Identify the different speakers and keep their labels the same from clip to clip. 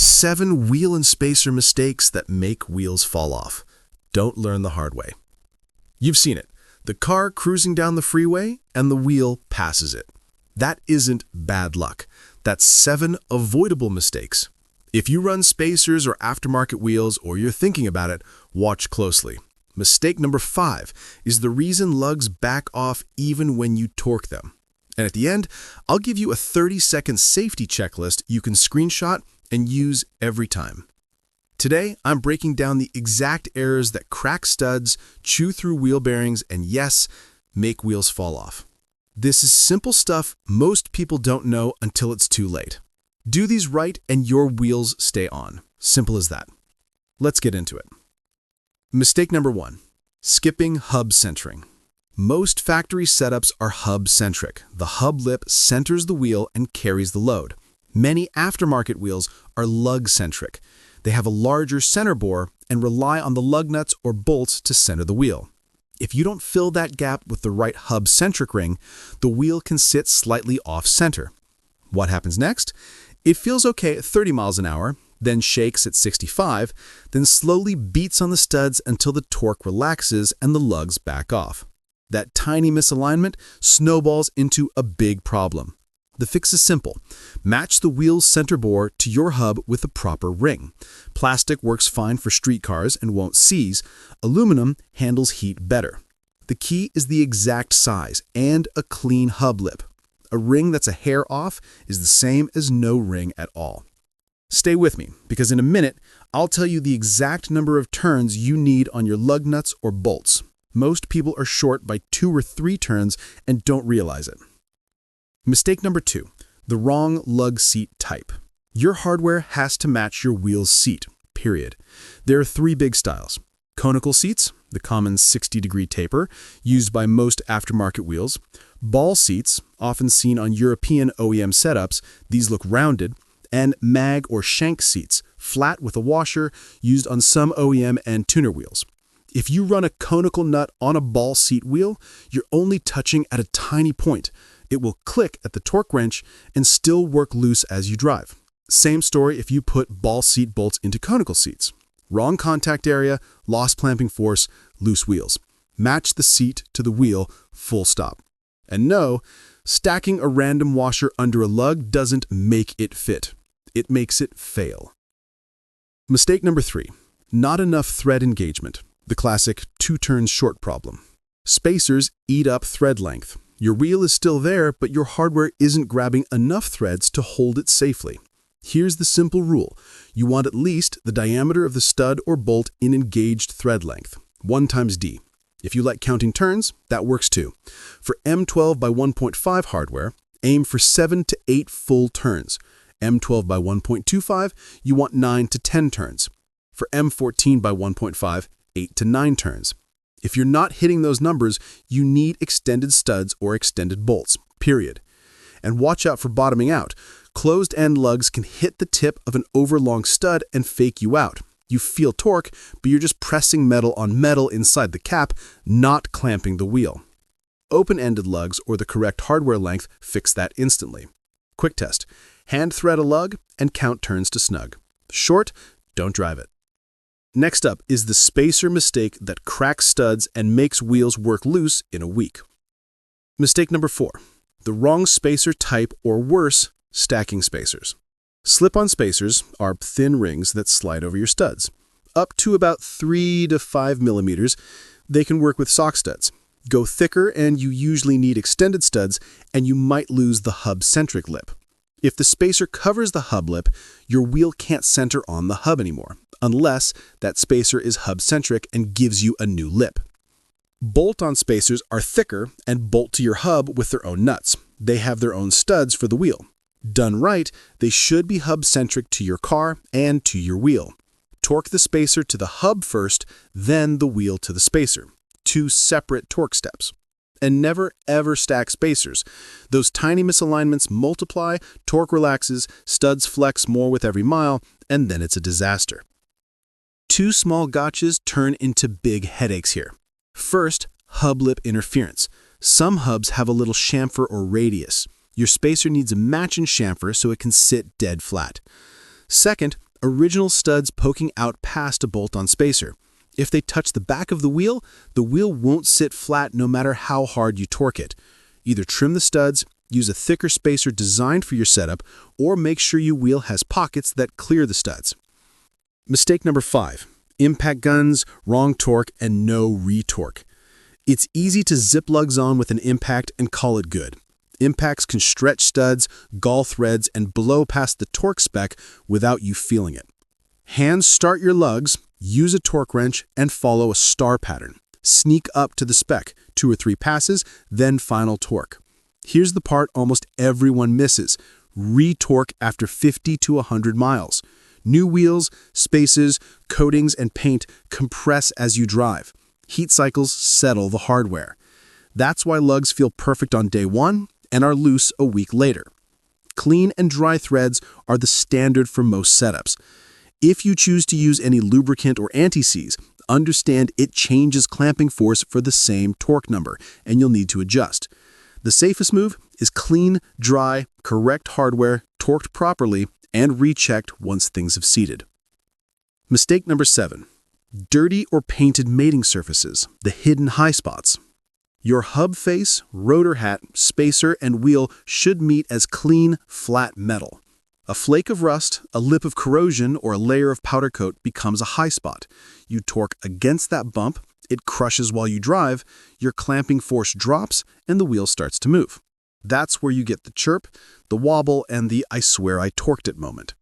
Speaker 1: 7 wheel and spacer mistakes that make wheels fall off. Don't learn the hard way. You've seen it. The car cruising down the freeway and the wheel passes it. That isn't bad luck. That's 7 avoidable mistakes. If you run spacers or aftermarket wheels or you're thinking about it, watch closely. Mistake number 5 is the reason lugs back off even when you torque them. And at the end, I'll give you a 30-second safety checklist you can screenshot and use every time. Today, I'm breaking down the exact errors that crack studs, chew through wheel bearings, and yes, make wheels fall off. This is simple stuff most people don't know until it's too late. Do these right and your wheels stay on. Simple as that. Let's get into it. Mistake number 1, skipping hub centering. Most factory setups are hub-centric. The hub lip centers the wheel and carries the load. Many aftermarket wheels are lug-centric. They have a larger center bore and rely on the lug nuts or bolts to center the wheel. If you don't fill that gap with the right hub-centric ring, the wheel can sit slightly off-center. What happens next? It feels okay at 30 miles an hour, then shakes at 65, then slowly beats on the studs until the torque relaxes and the lugs back off. That tiny misalignment snowballs into a big problem. The fix is simple. Match the wheel's center bore to your hub with a proper ring. Plastic works fine for street cars and won't seize. Aluminum handles heat better. The key is the exact size and a clean hub lip. A ring that's a hair off is the same as no ring at all. Stay with me, because in a minute, I'll tell you the exact number of turns you need on your lug nuts or bolts. Most people are short by 2 or 3 turns and don't realize it. Mistake number 2, the wrong lug seat type. Your hardware has to match your wheel's seat, period. There are 3 big styles. Conical seats, the common 60-degree taper, used by most aftermarket wheels. Ball seats, often seen on European OEM setups, these look rounded. And mag or shank seats, flat with a washer, used on some OEM and tuner wheels. If you run a conical nut on a ball seat wheel, you're only touching at a tiny point. It will click at the torque wrench and still work loose as you drive. Same story if you put ball seat bolts into conical seats. Wrong contact area, lost clamping force, loose wheels. Match the seat to the wheel, full stop. And no, stacking a random washer under a lug doesn't make it fit. It makes it fail. Mistake number 3, not enough thread engagement. The classic 2 turns short problem. Spacers eat up thread length. Your wheel is still there, but your hardware isn't grabbing enough threads to hold it safely. Here's the simple rule. You want at least the diameter of the stud or bolt in engaged thread length, 1 times D. If you like counting turns, that works too. For M12 by 1.5 hardware, aim for 7 to 8 full turns. M12 by 1.25, you want 9 to 10 turns. For M14 by 1.5, 8 to 9 turns. If you're not hitting those numbers, you need extended studs or extended bolts, period. And watch out for bottoming out. Closed-end lugs can hit the tip of an overlong stud and fake you out. You feel torque, but you're just pressing metal on metal inside the cap, not clamping the wheel. Open-ended lugs or the correct hardware length fix that instantly. Quick test. Hand thread a lug and count turns to snug. Short, don't drive it. Next up is the spacer mistake that cracks studs and makes wheels work loose in a week. Mistake number 4, the wrong spacer type or worse, stacking spacers. Slip-on spacers are thin rings that slide over your studs. Up to about 3 to 5 millimeters, they can work with sock studs. Go thicker and you usually need extended studs and you might lose the hub-centric lip. If the spacer covers the hub lip, your wheel can't center on the hub anymore, unless that spacer is hub-centric and gives you a new lip. Bolt-on spacers are thicker and bolt to your hub with their own nuts. They have their own studs for the wheel. Done right, they should be hub-centric to your car and to your wheel. Torque the spacer to the hub first, then the wheel to the spacer. 2 separate torque steps. And never ever stack spacers. Those tiny misalignments multiply, torque relaxes, studs flex more with every mile, and then it's a disaster. 2 small gotchas turn into big headaches here. First, hub lip interference. Some hubs have a little chamfer or radius. Your spacer needs a matching chamfer so it can sit dead flat. Second, original studs poking out past a bolt-on spacer. If they touch the back of the wheel won't sit flat no matter how hard you torque it. Either trim the studs, use a thicker spacer designed for your setup, or make sure your wheel has pockets that clear the studs. Mistake number 5. Impact guns, wrong torque, and no retorque. It's easy to zip lugs on with an impact and call it good. Impacts can stretch studs, gall threads, and blow past the torque spec without you feeling it. Hand start your lugs, use a torque wrench, and follow a star pattern. Sneak up to the spec, 2 or 3 passes, then final torque. Here's the part almost everyone misses. Retorque after 50 to 100 miles. New wheels, spacers, coatings, and paint compress as you drive. Heat cycles settle the hardware. That's why lugs feel perfect on day 1 and are loose a week later. Clean and dry threads are the standard for most setups. If you choose to use any lubricant or anti-seize, understand it changes clamping force for the same torque number, and you'll need to adjust. The safest move is clean, dry, correct hardware, torqued properly, and rechecked once things have seated. Mistake number 7. Dirty or painted mating surfaces, the hidden high spots. Your hub face, rotor hat, spacer, and wheel should meet as clean, flat metal. A flake of rust, a lip of corrosion, or a layer of powder coat becomes a high spot. You torque against that bump, it crushes while you drive, your clamping force drops, and the wheel starts to move. That's where you get the chirp, the wobble, and the "I swear I torqued it" moment.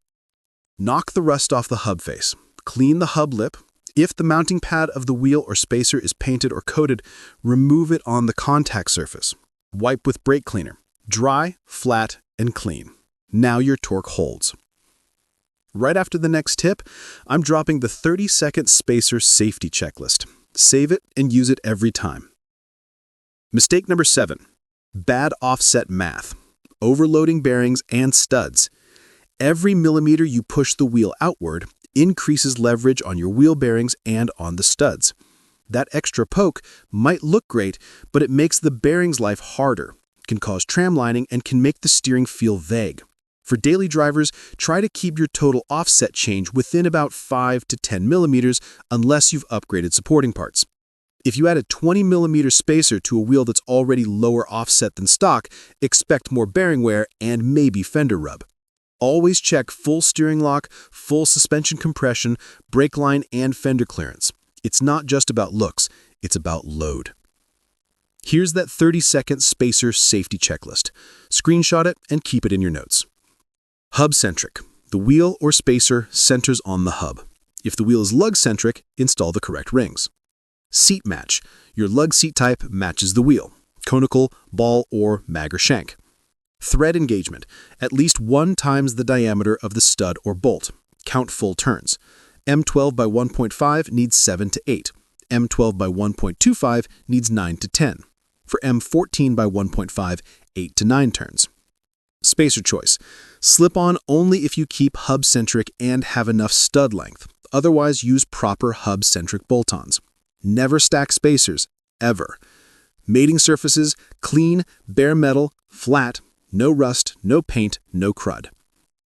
Speaker 1: Knock the rust off the hub face. Clean the hub lip. If the mounting pad of the wheel or spacer is painted or coated, remove it on the contact surface. Wipe with brake cleaner. Dry, flat, and clean. Now your torque holds. Right after the next tip, I'm dropping the 30-second spacer safety checklist. Save it and use it every time. Mistake number 7. Bad offset math. Overloading bearings and studs. Every millimeter you push the wheel outward increases leverage on your wheel bearings and on the studs. That extra poke might look great, but it makes the bearing's life harder, can cause tramlining, and can make the steering feel vague. For daily drivers, try to keep your total offset change within about 5 to 10 millimeters unless you've upgraded supporting parts. If you add a 20 millimeter spacer to a wheel that's already lower offset than stock, expect more bearing wear and maybe fender rub. Always check full steering lock, full suspension compression, brake line, and fender clearance. It's not just about looks, it's about load. Here's that 30-second spacer safety checklist. Screenshot it and keep it in your notes. Hub-centric. The wheel or spacer centers on the hub. If the wheel is lug-centric, install the correct rings. Seat match. Your lug seat type matches the wheel. Conical, ball, or mag or shank. Thread engagement. At least 1 times the diameter of the stud or bolt. Count full turns. M12 by 1.5 needs 7 to 8. M12 by 1.25 needs 9 to 10. For M14 by 1.5, 8 to 9 turns. Spacer choice. Slip on only if you keep hub-centric and have enough stud length. Otherwise, use proper hub-centric bolt-ons. Never stack spacers, ever. Mating surfaces, clean, bare metal, flat, no rust, no paint, no crud.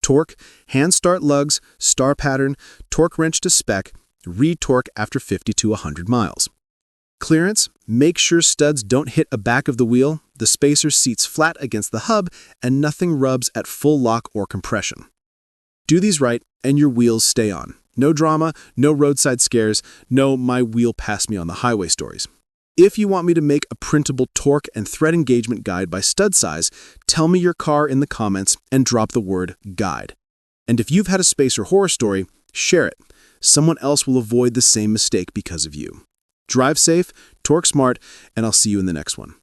Speaker 1: Torque, hand start lugs, star pattern, torque wrench to spec, retorque after 50 to 100 miles. Clearance, make sure studs don't hit a back of the wheel, the spacer seats flat against the hub, and nothing rubs at full lock or compression. Do these right, and your wheels stay on. No drama, no roadside scares, no "my wheel passed me on the highway" stories. If you want me to make a printable torque and thread engagement guide by stud size, tell me your car in the comments and drop the word "guide." And if you've had a spacer horror story, share it. Someone else will avoid the same mistake because of you. Drive safe, torque smart, and I'll see you in the next one.